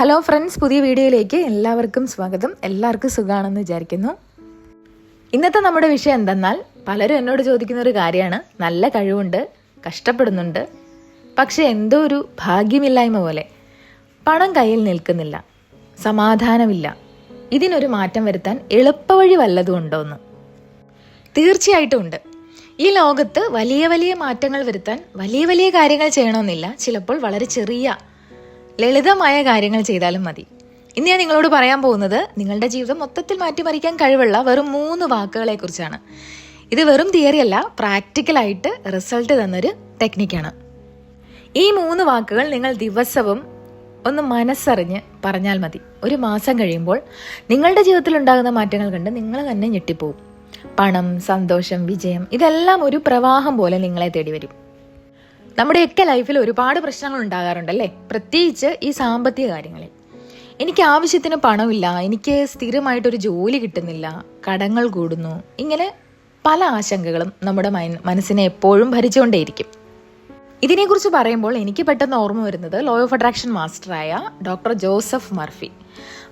Hello friends, പുതിയ വീഡിയോയിലേക്ക് എല്ലാവർക്കും സ്വാഗതം. എല്ലാവർക്കും സുഖമാണെന്ന് വിചാരിക്കുന്നു. ഇന്നത്തെ നമ്മുടെ വിഷയം എന്തെന്നാൽ, പലരും എന്നോട് ചോദിക്കുന്ന ഒരു കാര്യമാണ്. നല്ല കഴിവുണ്ട്, കഷ്ടപ്പെടുന്നുണ്ട്, പക്ഷെ എന്തോ ഒരു ഭാഗ്യമില്ലായ്മ പോലെ പണം കയ്യിൽ നിൽക്കുന്നില്ല, സമാധാനമില്ല. ഇതിനൊരു മാറ്റം വരുത്താൻ എളുപ്പവഴി വല്ലതും ഉണ്ടോയെന്ന്. തീർച്ചയായിട്ടും ഉണ്ട്. ഈ ലോകത്ത് വലിയ വലിയ മാറ്റങ്ങൾ വരുത്താൻ വലിയ വലിയ കാര്യങ്ങൾ ചെയ്യണമെന്നില്ല. ചിലപ്പോൾ വളരെ ചെറിയ ലളിതമായ കാര്യങ്ങൾ ചെയ്താലും മതി. ഇന്ന് ഞാൻ നിങ്ങളോട് പറയാൻ പോകുന്നത് നിങ്ങളുടെ ജീവിതം മൊത്തത്തിൽ മാറ്റിമറിക്കാൻ കഴിവുള്ള വെറും 3 വാക്കുകളെ കുറിച്ചാണ്. ഇത് വെറും തിയറി അല്ല, പ്രാക്ടിക്കലായിട്ട് റിസൾട്ട് തന്നൊരു ടെക്നിക്കാണ്. ഈ 3 വാക്കുകൾ നിങ്ങൾ ദിവസവും ഒന്ന് മനസ്സറിഞ്ഞ് പറഞ്ഞാൽ മതി. ഒരു മാസം കഴിയുമ്പോൾ നിങ്ങളുടെ ജീവിതത്തിൽ ഉണ്ടാകുന്ന മാറ്റങ്ങൾ കണ്ട് നിങ്ങൾ തന്നെ ഞെട്ടിപ്പോവും. പണം, സന്തോഷം, വിജയം ഇതെല്ലാം ഒരു പ്രവാഹം പോലെ നിങ്ങളെ തേടി വരും. നമ്മുടെയൊക്കെ ലൈഫിൽ ഒരുപാട് പ്രശ്നങ്ങൾ ഉണ്ടാകാറുണ്ടല്ലേ, പ്രത്യേകിച്ച് ഈ സാമ്പത്തിക കാര്യങ്ങളിൽ. എനിക്ക് ആവശ്യത്തിന് പണമില്ല, എനിക്ക് സ്ഥിരമായിട്ടൊരു ജോലി കിട്ടുന്നില്ല, കടങ്ങൾ കൂടുന്നു, ഇങ്ങനെ പല ആശങ്കകളും നമ്മുടെ മനസ്സിനെ എപ്പോഴും ഭരിച്ചുകൊണ്ടേയിരിക്കും. ഇതിനെക്കുറിച്ച് പറയുമ്പോൾ എനിക്ക് പെട്ടെന്ന് ഓർമ്മ വരുന്നത് ലോ ഓഫ് അട്രാക്ഷൻ മാസ്റ്ററായ ഡോക്ടർ ജോസഫ് മർഫി.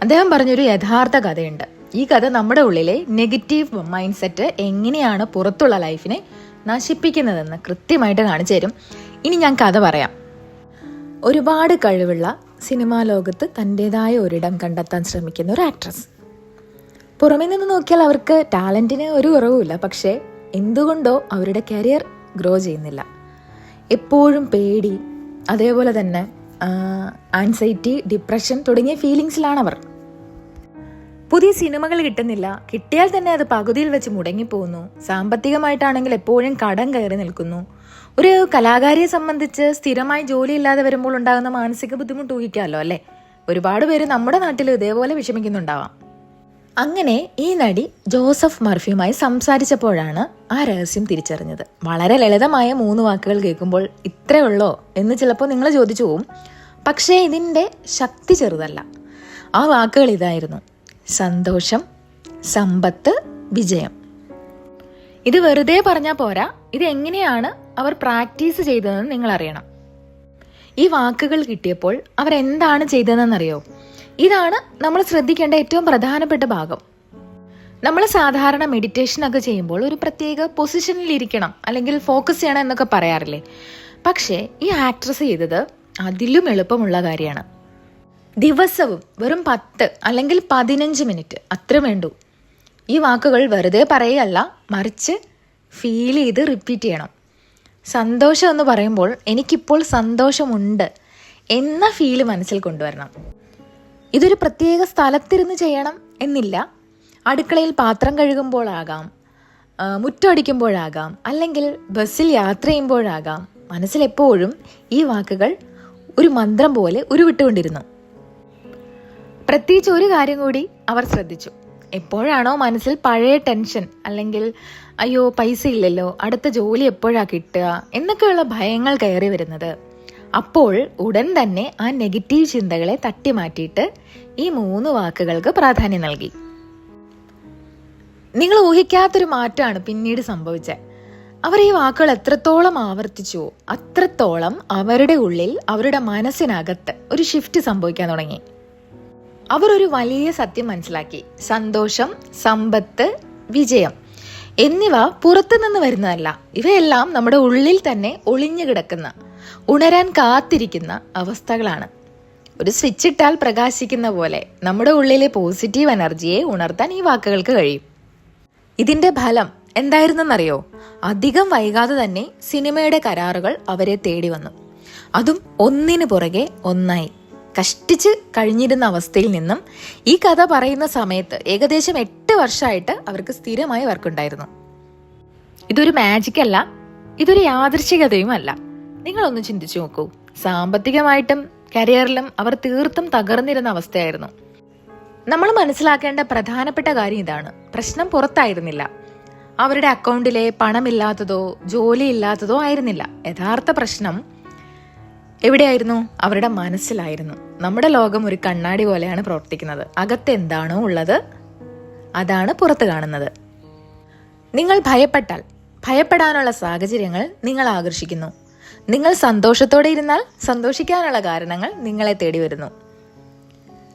അദ്ദേഹം പറഞ്ഞൊരു യഥാർത്ഥ കഥയുണ്ട്. ഈ കഥ നമ്മുടെ ഉള്ളിലെ നെഗറ്റീവ് മൈൻഡ് സെറ്റ് എങ്ങനെയാണ് പുറത്തുള്ള ലൈഫിനെ നശിപ്പിക്കുന്നതെന്ന് കൃത്യമായിട്ട് കാണിച്ചു തരും. ഇനി ഞാൻ കഥ പറയാം. ഒരുപാട് കഴിവുള്ള സിനിമാ ലോകത്ത് തൻ്റെതായ ഒരിടം കണ്ടെത്താൻ ശ്രമിക്കുന്ന ഒരു ആക്ട്രസ്. പുറമേ നിന്ന് നോക്കിയാൽ അവർക്ക് ടാലൻറ്റിന് ഒരു കുറവുമില്ല. പക്ഷേ എന്തുകൊണ്ടോ അവരുടെ കരിയർ ഗ്രോ ചെയ്യുന്നില്ല. എപ്പോഴും പേടി, അതേപോലെ തന്നെ ആൻസൈറ്റി, ഡിപ്രഷൻ തുടങ്ങിയ ഫീലിങ്സിലാണവർ. പുതിയ സിനിമകൾ കിട്ടുന്നില്ല, കിട്ടിയാൽ തന്നെ അത് പകുതിയിൽ വെച്ച് മുടങ്ങിപ്പോകുന്നു. സാമ്പത്തികമായിട്ടാണെങ്കിൽ എപ്പോഴും കടം കയറി നിൽക്കുന്നു. ഒരു കലാകാരിയെ സംബന്ധിച്ച് സ്ഥിരമായി ജോലി ഇല്ലാതെ വരുമ്പോൾ ഉണ്ടാകുന്ന മാനസിക ബുദ്ധിമുട്ട് ഊഹിക്കാമല്ലോ അല്ലേ. ഒരുപാട് പേര് നമ്മുടെ നാട്ടിൽ ഇതേപോലെ വിഷമിക്കുന്നുണ്ടാവാം. അങ്ങനെ ഈ നടി ജോസഫ് മർഫിയുമായി സംസാരിച്ചപ്പോഴാണ് ആ രഹസ്യം തിരിച്ചറിഞ്ഞത്. വളരെ ലളിതമായ 3 വാക്കുകൾ കേൾക്കുമ്പോൾ ഇത്രേ ഉള്ളോ എന്ന് ചിലപ്പോൾ നിങ്ങൾ ചോദിച്ചു പോവും. പക്ഷേ ഇതിൻ്റെ ശക്തി ചെറുതല്ല. ആ വാക്കുകൾ ഇതായിരുന്നു: സന്തോഷം, സമ്പത്ത്, വിജയം. ഇത് വെറുതെ പറഞ്ഞാൽ പോരാ, ഇത് എങ്ങനെയാണ് അവർ പ്രാക്ടീസ് ചെയ്തതെന്ന് നിങ്ങൾ അറിയണം. ഈ വാക്കുകൾ കിട്ടിയപ്പോൾ അവർ എന്താണ് ചെയ്തതെന്നറിയോ? ഇതാണ് നമ്മൾ ശ്രദ്ധിക്കേണ്ട ഏറ്റവും പ്രധാനപ്പെട്ട ഭാഗം. നമ്മൾ സാധാരണ മെഡിറ്റേഷൻ ഒക്കെ ചെയ്യുമ്പോൾ ഒരു പ്രത്യേക പൊസിഷനിൽ ഇരിക്കണം, അല്ലെങ്കിൽ ഫോക്കസ് ചെയ്യണം എന്നൊക്കെ പറയാറില്ലേ. പക്ഷേ ഈ ആക്ട്രസ് ചെയ്തത് അതിലും എളുപ്പമുള്ള കാര്യമാണ്. ദിവസവും വെറും 10 അല്ലെങ്കിൽ 15 മിനിറ്റ് അത്ര വേണ്ടൂ. ഈ വാക്കുകൾ വെറുതെ പറയുകയല്ല, മറിച്ച് ഫീൽ ചെയ്ത് റിപ്പീറ്റ് ചെയ്യണം. സന്തോഷം എന്ന് പറയുമ്പോൾ എനിക്കിപ്പോൾ സന്തോഷമുണ്ട് എന്ന ഫീല് മനസ്സിൽ കൊണ്ടുവരണം. ഇതൊരു പ്രത്യേക സ്ഥലത്തിരുന്ന് ചെയ്യണം എന്നില്ല. അടുക്കളയിൽ പാത്രം കഴുകുമ്പോഴാകാം, മുറ്റമടിക്കുമ്പോഴാകാം, അല്ലെങ്കിൽ ബസ്സിൽ യാത്ര ചെയ്യുമ്പോഴാകാം. മനസ്സിലെപ്പോഴും ഈ വാക്കുകൾ ഒരു മന്ത്രം പോലെ ഉരുവിട്ടുകൊണ്ടിരുന്നു. പ്രത്യേകിച്ച് ഒരു കാര്യം കൂടി അവർ ശ്രദ്ധിച്ചു. എപ്പോഴാണോ മനസ്സിൽ പഴയ ടെൻഷൻ, അല്ലെങ്കിൽ അയ്യോ പൈസ ഇല്ലല്ലോ, അടുത്ത ജോലി എപ്പോഴാ കിട്ടുക എന്നൊക്കെയുള്ള ഭയങ്ങൾ കയറി വരുന്നത്, അപ്പോൾ ഉടൻ തന്നെ ആ നെഗറ്റീവ് ചിന്തകളെ തട്ടി മാറ്റിയിട്ട് ഈ 3 വാക്കുകൾക്ക് പ്രാധാന്യം നൽകി. നിങ്ങൾ ഊഹിക്കാത്തൊരു മാറ്റമാണ് പിന്നീട് സംഭവിച്ചത്. അവർ ഈ വാക്കുകൾ എത്രത്തോളം ആവർത്തിച്ചുവോ അത്രത്തോളം അവരുടെ ഉള്ളിൽ, അവരുടെ മനസ്സിനകത്ത് ഒരു ഷിഫ്റ്റ് സംഭവിക്കാൻ തുടങ്ങി. അവർ ഒരു വലിയ സത്യം മനസ്സിലാക്കി. സന്തോഷം, സമ്പത്ത്, വിജയം എന്നിവ പുറത്തുനിന്ന് വരുന്നതല്ല. ഇവയെല്ലാം നമ്മുടെ ഉള്ളിൽ തന്നെ ഒളിഞ്ഞു കിടക്കുന്ന, ഉണരാൻ കാത്തിരിക്കുന്ന അവസ്ഥകളാണ്. ഒരു സ്വിച്ച് ഇട്ടാൽ പ്രകാശിക്കുന്ന പോലെ നമ്മുടെ ഉള്ളിലെ പോസിറ്റീവ് എനർജിയെ ഉണർത്താൻ ഈ വാക്കുകൾക്ക് കഴിയും. ഇതിന്റെ ഫലം എന്തായിരുന്നെന്നറിയോ? അധികം വൈകാതെ തന്നെ സിനിമയുടെ കരാറുകൾ അവരെ തേടി വന്നു. അതും ഒന്നിനു പുറകെ ഒന്നായി. കഷ്ടിച്ച് കഴിഞ്ഞിരുന്ന അവസ്ഥയിൽ നിന്നും ഈ കഥ പറയുന്ന സമയത്ത് ഏകദേശം 8 വർഷമായിട്ട് അവർക്ക് സ്ഥിരമായി വർക്കുണ്ടായിരുന്നു. ഇതൊരു മാജിക് അല്ല, ഇതൊരു യാദൃശ്ചികതയുമല്ല. നിങ്ങളൊന്ന് ചിന്തിച്ചു നോക്കൂ. സാമ്പത്തികമായിട്ടും കരിയറിലും അവർ തീർത്തും തകർന്നിരുന്ന അവസ്ഥയായിരുന്നു. നമ്മൾ മനസ്സിലാക്കേണ്ട പ്രധാനപ്പെട്ട കാര്യം ഇതാണ്: പ്രശ്നം പുറത്തായിരുന്നില്ല, അവരുടെ അക്കൗണ്ടിലെ പണമില്ലാത്തതോ ജോലി ഇല്ലാത്തതോ ആയിരുന്നില്ല. യഥാർത്ഥ പ്രശ്നം എവിടെയായിരുന്നു? അവരുടെ മനസ്സിലായിരുന്നു. നമ്മുടെ ലോകം ഒരു കണ്ണാടി പോലെയാണ് പ്രവർത്തിക്കുന്നത്. അകത്ത് എന്താണോ ഉള്ളത് അതാണ് പുറത്ത് കാണുന്നത്. നിങ്ങൾ ഭയപ്പെട്ടാൽ ഭയപ്പെടാനുള്ള സാഹചര്യങ്ങൾ നിങ്ങൾ ആകർഷിക്കുന്നു. നിങ്ങൾ സന്തോഷത്തോടെ ഇരുന്നാൽ സന്തോഷിക്കാനുള്ള കാരണങ്ങൾ നിങ്ങളെ തേടി വരുന്നു.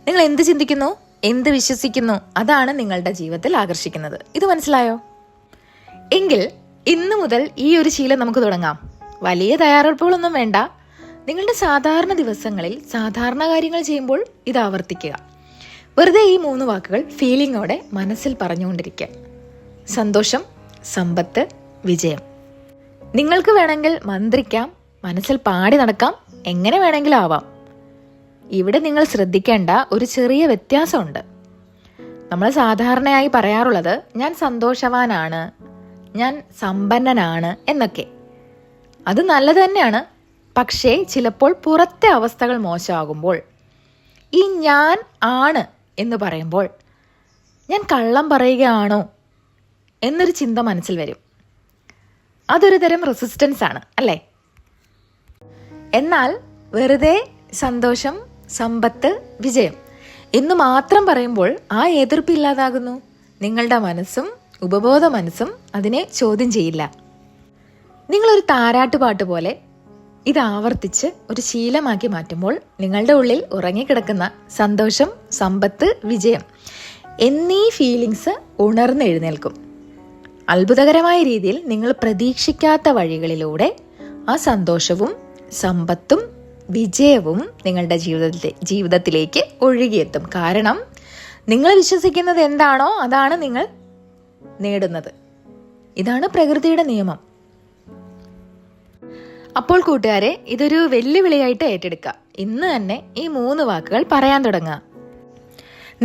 നിങ്ങൾ എന്ത് ചിന്തിക്കുന്നു, എന്ത് വിശ്വസിക്കുന്നു, അതാണ് നിങ്ങളുടെ ജീവിതത്തിൽ ആകർഷിക്കുന്നത്. ഇത് മനസ്സിലായോ? എങ്കിൽ ഇന്നു മുതൽ ഈ ഒരു ശീലം നമുക്ക് തുടങ്ങാം. വലിയ തയ്യാറെടുപ്പുകളൊന്നും വേണ്ട. നിങ്ങളുടെ സാധാരണ ദിവസങ്ങളിൽ സാധാരണ കാര്യങ്ങൾ ചെയ്യുമ്പോൾ ഇത് ആവർത്തിക്കുക. വെറുതെ ഈ 3 വാക്കുകൾ ഫീലിങ്ങോടെ മനസ്സിൽ പറഞ്ഞുകൊണ്ടിരിക്കുക. സന്തോഷം, സമ്പത്ത്, വിജയം. നിങ്ങൾക്ക് വേണമെങ്കിൽ മന്ത്രിക്കാം, മനസ്സിൽ പാടി നടക്കാം, എങ്ങനെ വേണമെങ്കിലും ആവാം. ഇവിടെ നിങ്ങൾ ശ്രദ്ധിക്കേണ്ട ഒരു ചെറിയ വ്യത്യാസമുണ്ട്. നമ്മൾ സാധാരണയായി പറയാറുള്ളത് ഞാൻ സന്തോഷവാനാണ്, ഞാൻ സമ്പന്നനാണ് എന്നൊക്കെ. അത് നല്ലത് തന്നെയാണ്. പക്ഷേ ചിലപ്പോൾ പുറത്തെ അവസ്ഥകൾ മോശമാകുമ്പോൾ ഈ ഞാൻ ആണ് എന്ന് പറയുമ്പോൾ ഞാൻ കള്ളം പറയുകയാണോ എന്നൊരു ചിന്ത മനസ്സിൽ വരും. അതൊരു തരം റെസിസ്റ്റൻസ് ആണ്, അല്ലേ? എന്നാൽ വെറുതെ സന്തോഷം, സമ്പത്ത്, വിജയം എന്ന് മാത്രം പറയുമ്പോൾ ആ എതിർപ്പ് ഇല്ലാതാകുന്നു. നിങ്ങളുടെ മനസ്സും ഉപബോധ മനസ്സും അതിനെ ചോദ്യം ചെയ്യില്ല. നിങ്ങളൊരു താരാട്ടുപാട്ട് പോലെ ഇത് ആവർത്തിച്ച് ഒരു ശീലമാക്കി മാറ്റുമ്പോൾ നിങ്ങളുടെ ഉള്ളിൽ ഉറങ്ങിക്കിടക്കുന്ന സന്തോഷം, സമ്പത്ത്, വിജയം എന്നീ ഫീലിങ്സ് ഉണർന്നെഴുന്നേൽക്കും. അത്ഭുതകരമായ രീതിയിൽ നിങ്ങൾ പ്രതീക്ഷിക്കാത്ത വഴികളിലൂടെ ആ സന്തോഷവും സമ്പത്തും വിജയവും നിങ്ങളുടെ ജീവിതത്തിലേക്ക് ഒഴുകിയെത്തും. കാരണം നിങ്ങൾ വിശ്വസിക്കുന്നത് എന്താണോ അതാണ് നിങ്ങൾ നേടുന്നത്. ഇതാണ് പ്രകൃതിയുടെ നിയമം. അപ്പോൾ കൂട്ടുകാരെ, ഇതൊരു വെല്ലുവിളിയായിട്ട് ഏറ്റെടുക്കുക. ഇന്ന് തന്നെ ഈ 3 വാക്കുകൾ പറയാൻ തുടങ്ങുക.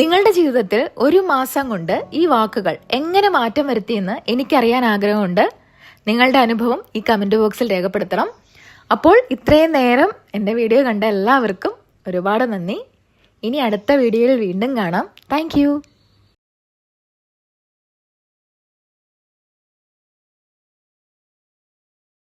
നിങ്ങളുടെ ജീവിതത്തിൽ 1 മാസം കൊണ്ട് ഈ വാക്കുകൾ എങ്ങനെ മാറ്റം വരുത്തിയെന്ന് എനിക്കറിയാൻ ആഗ്രഹമുണ്ട്. നിങ്ങളുടെ അനുഭവം ഈ കമൻറ്റ് ബോക്സിൽ രേഖപ്പെടുത്തണം. അപ്പോൾ ഇത്രയും നേരം എൻ്റെ വീഡിയോ കണ്ട എല്ലാവർക്കും ഒരുപാട് നന്ദി. ഇനി അടുത്ത വീഡിയോയിൽ വീണ്ടും കാണാം. താങ്ക്